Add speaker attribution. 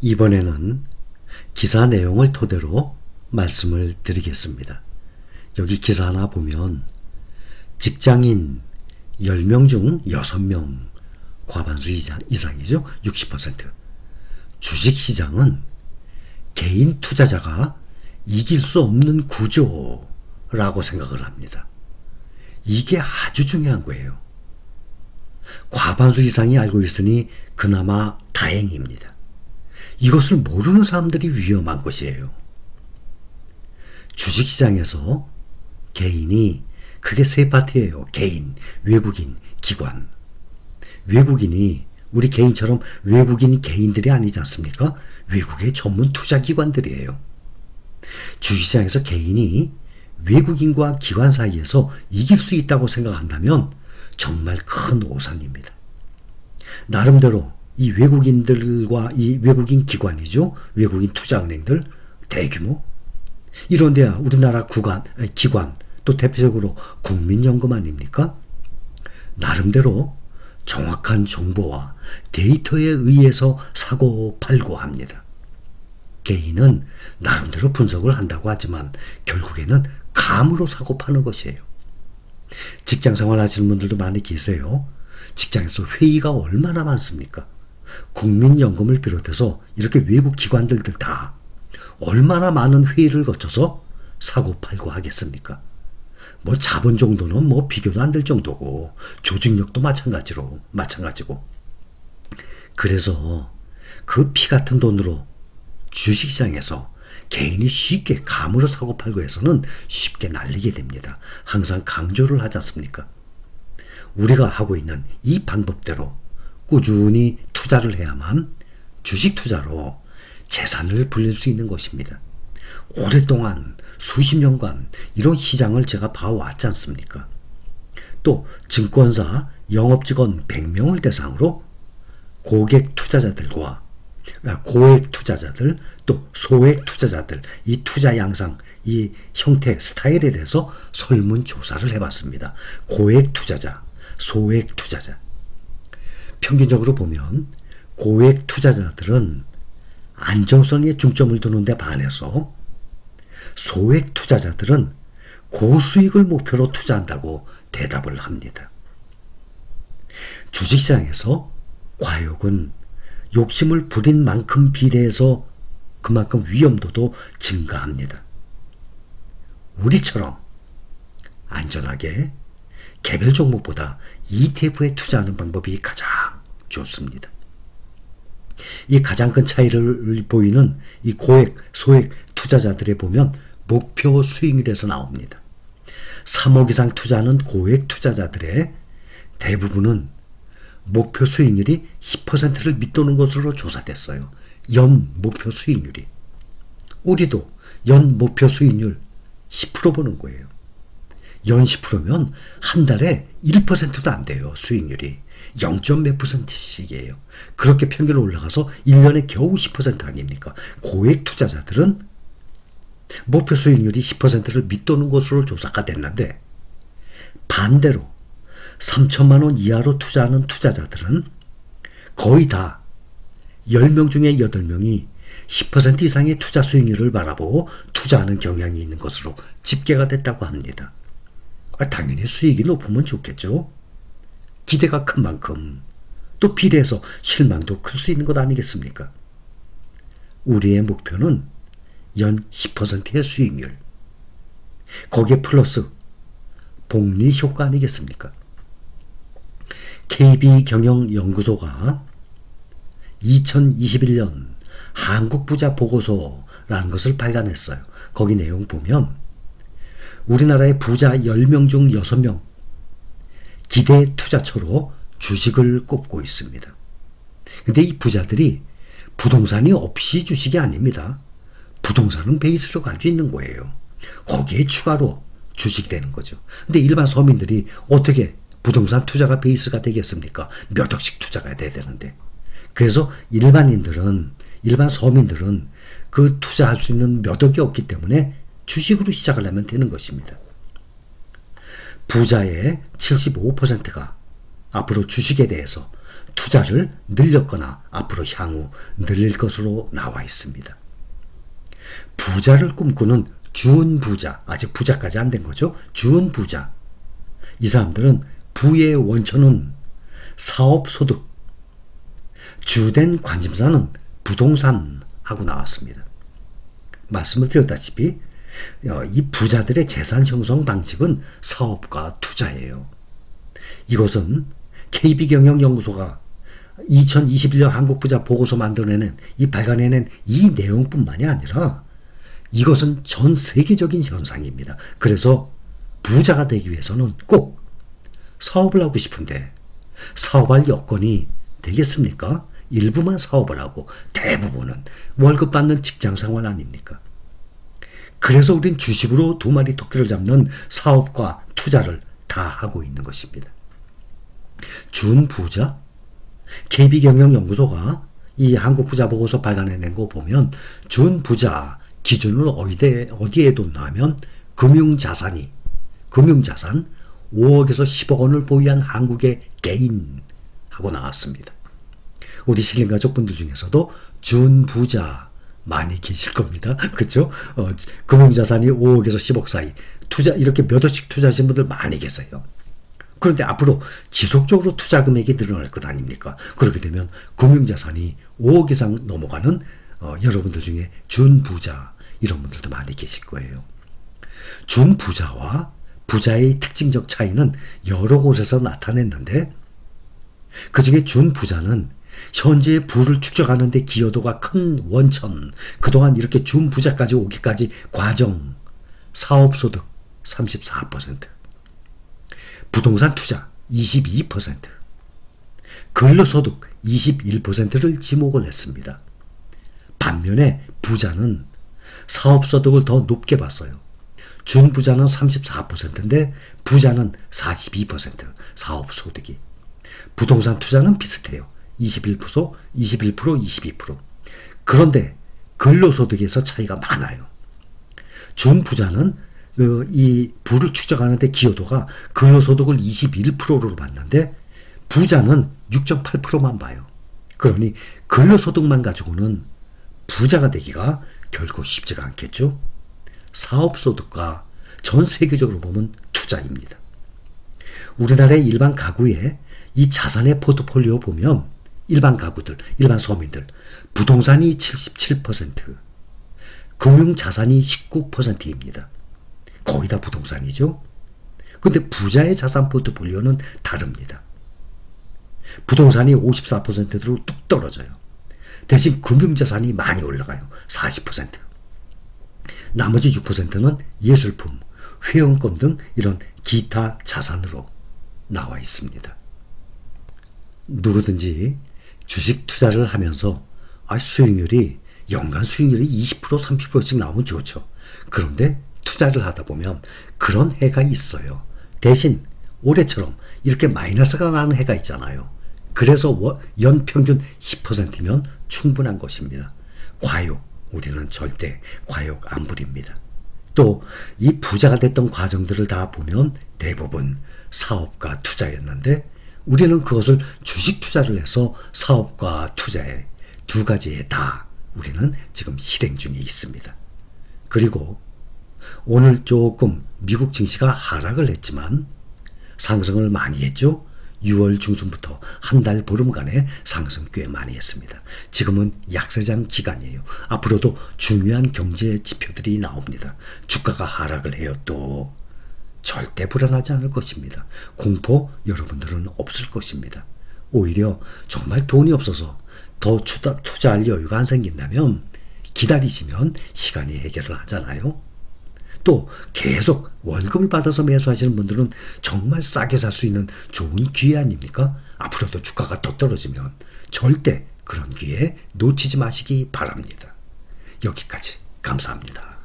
Speaker 1: 이번에는 기사 내용을 토대로 말씀을 드리겠습니다. 여기 기사 하나 보면 직장인 10명 중 6명, 과반수 이상이죠. 60%. 주식시장은 개인 투자자가 이길 수 없는 구조라고 생각을 합니다. 이게 아주 중요한 거예요. 과반수 이상이 알고 있으니 그나마 다행입니다. 이것을 모르는 사람들이 위험한 것이에요. 주식시장에서 개인이 크게 세 파트예요. 개인, 외국인, 기관. 외국인이 우리 개인처럼 외국인 개인들이 아니지 않습니까? 외국의 전문 투자기관들이에요. 주식시장에서 개인이 외국인과 기관 사이에서 이길 수 있다고 생각한다면 정말 큰 오산입니다. 나름대로 이 외국인들과 이 외국인 기관이죠. 외국인 투자은행들 대규모 이런 데야 우리나라 기관 또 대표적으로 국민연금 아닙니까? 나름대로 정확한 정보와 데이터에 의해서 사고 팔고 합니다. 개인은 나름대로 분석을 한다고 하지만 결국에는 감으로 사고 파는 것이에요. 직장생활 하시는 분들도 많이 계세요. 직장에서 회의가 얼마나 많습니까? 국민연금을 비롯해서 이렇게 외국 기관들 다 얼마나 많은 회의를 거쳐서 사고팔고 하겠습니까? 뭐 자본 정도는 뭐 비교도 안 될 정도고 조직력도 마찬가지고 그래서 그 피 같은 돈으로 주식시장에서 개인이 쉽게 감으로 사고팔고 해서는 쉽게 날리게 됩니다. 항상 강조를 하지 않습니까? 우리가 하고 있는 이 방법대로 꾸준히 투자를 해야만 주식 투자로 재산을 불릴 수 있는 것입니다. 오랫동안 수십 년간 이런 시장을 제가 봐왔지 않습니까? 또 증권사 영업직원 100명을 대상으로 고액 투자자들 또 소액 투자자들 이 투자 양상 이 형태 스타일에 대해서 설문조사를 해봤습니다. 고액 투자자 소액 투자자 평균적으로 보면 고액 투자자들은 안정성에 중점을 두는 데 반해서 소액 투자자들은 고수익을 목표로 투자한다고 대답을 합니다. 주식시장에서 과욕은 욕심을 부린 만큼 비례해서 그만큼 위험도도 증가합니다. 우리처럼 안전하게 개별 종목보다 ETF에 투자하는 방법이 가장 좋습니다. 이 가장 큰 차이를 보이는 이 고액, 소액 투자자들에 보면 목표 수익률에서 나옵니다. 3억 이상 투자하는 고액 투자자들의 대부분은 목표 수익률이 10%를 밑도는 것으로 조사됐어요. 연 목표 수익률이. 우리도 연 목표 수익률 10% 보는 거예요. 연 10%면 한 달에 1%도 안 돼요. 수익률이. 0.몇 %씩이에요. 그렇게 평균 올라가서 1년에 겨우 10% 아닙니까? 고액 투자자들은 목표 수익률이 10%를 밑도는 것으로 조사가 됐는데 반대로 3천만 원 이하로 투자하는 투자자들은 거의 다 10명 중에 8명이 10% 이상의 투자 수익률을 바라보고 투자하는 경향이 있는 것으로 집계가 됐다고 합니다. 당연히 수익이 높으면 좋겠죠. 기대가 큰 만큼 또 비례해서 실망도 클 수 있는 것 아니겠습니까? 우리의 목표는 연 10%의 수익률 거기에 플러스 복리 효과 아니겠습니까? KB경영연구소가 2021년 한국부자 보고서라는 것을 발간했어요. 거기 내용 보면 우리나라의 부자 10명 중 6명 기대 투자처로 주식을 꼽고 있습니다. 근데 이 부자들이 부동산이 없이 주식이 아닙니다. 부동산은 베이스로 가지고 있는 거예요. 거기에 추가로 주식이 되는 거죠. 근데 일반 서민들이 어떻게 부동산 투자가 베이스가 되겠습니까? 몇 억씩 투자가 돼야 되는데. 그래서 일반 서민들은 그 투자할 수 있는 몇 억이 없기 때문에 주식으로 시작을 하면 되는 것입니다. 부자의 75%가 앞으로 주식에 대해서 투자를 늘렸거나 앞으로 향후 늘릴 것으로 나와 있습니다. 부자를 꿈꾸는 준부자, 아직 부자까지 안 된 거죠. 준부자. 이 사람들은 부의 원천은 사업소득, 주된 관심사는 부동산 하고 나왔습니다. 말씀을 드렸다시피 이 부자들의 재산 형성 방식은 사업과 투자예요. 이것은 KB경영연구소가 2021년 한국부자 보고서 발간해낸 이 내용뿐만이 아니라 이것은 전 세계적인 현상입니다. 그래서 부자가 되기 위해서는 꼭 사업을 하고 싶은데 사업할 여건이 되겠습니까? 일부만 사업을 하고 대부분은 월급 받는 직장생활 아닙니까? 그래서 우린 주식으로 2마리 토끼를 잡는 사업과 투자를 다 하고 있는 것입니다. 준부자? KB경영연구소가 이 한국부자 보고서 발간해낸 거 보면 준부자 기준을 어디에 뒀나 하면 금융자산 5억에서 10억 원을 보유한 한국의 개인 하고 나왔습니다. 우리 신림가족분들 중에서도 준부자 많이 계실 겁니다. 그렇죠? 금융자산이 5억에서 10억 사이 이렇게 몇 억씩 투자하신 분들 많이 계세요. 그런데 앞으로 지속적으로 투자 금액이 늘어날 것 아닙니까? 그렇게 되면 금융자산이 5억 이상 넘어가는 여러분들 중에 준부자 이런 분들도 많이 계실 거예요. 준부자와 부자의 특징적 차이는 여러 곳에서 나타냈는데 그중에 준부자는 현재의 부를 축적하는 데 기여도가 큰 원천, 그동안 이렇게 준부자까지 오기까지 과정, 사업소득 34%, 부동산 투자 22%, 근로소득 21%를 지목을 했습니다. 반면에 부자는 사업소득을 더 높게 봤어요. 준부자는 34%인데 부자는 42% 사업소득이. 부동산 투자는 비슷해요. 21%, 22%. 그런데 근로소득에서 차이가 많아요. 준부자는 이 부를 축적하는 데 기여도가 근로소득을 21%로 봤는데 부자는 6.8%만 봐요. 그러니 근로소득만 가지고는 부자가 되기가 결코 쉽지가 않겠죠. 사업소득과 전 세계적으로 보면 투자입니다. 우리나라의 일반 가구의 이 자산의 포트폴리오 보면 일반 가구들, 일반 서민들 부동산이 77%, 금융자산이 19%입니다. 거의 다 부동산이죠. 근데 부자의 자산 포트폴리오는 다릅니다. 부동산이 54%로 뚝 떨어져요. 대신 금융자산이 많이 올라가요. 40%. 나머지 6%는 예술품, 회원권 등 이런 기타 자산으로 나와 있습니다. 누구든지 주식 투자를 하면서 연간 수익률이 20%, 30%씩 나오면 좋죠. 그런데 투자를 하다 보면 그런 해가 있어요. 대신 올해처럼 이렇게 마이너스가 나는 해가 있잖아요. 그래서 연평균 10%면 충분한 것입니다. 우리는 절대 과욕 안 부립니다. 또 이 부자가 됐던 과정들을 다 보면 대부분 사업과 투자였는데 우리는 그것을 주식 투자를 해서 사업과 투자에 두 가지에 다 우리는 지금 실행 중에 있습니다. 그리고 오늘 조금 미국 증시가 하락을 했지만 상승을 많이 했죠. 6월 중순부터 한 달 보름간의 상승 꽤 많이 했습니다. 지금은 약세장 기간이에요. 앞으로도 중요한 경제 지표들이 나옵니다. 주가가 하락을 해요. 또 절대 불안하지 않을 것입니다. 공포 여러분들은 없을 것입니다. 오히려 정말 돈이 없어서 더 투자할 여유가 안 생긴다면 기다리시면 시간이 해결을 하잖아요. 또 계속 월급을 받아서 매수하시는 분들은 정말 싸게 살 수 있는 좋은 기회 아닙니까? 앞으로도 주가가 더 떨어지면 절대 그런 기회 놓치지 마시기 바랍니다. 여기까지 감사합니다.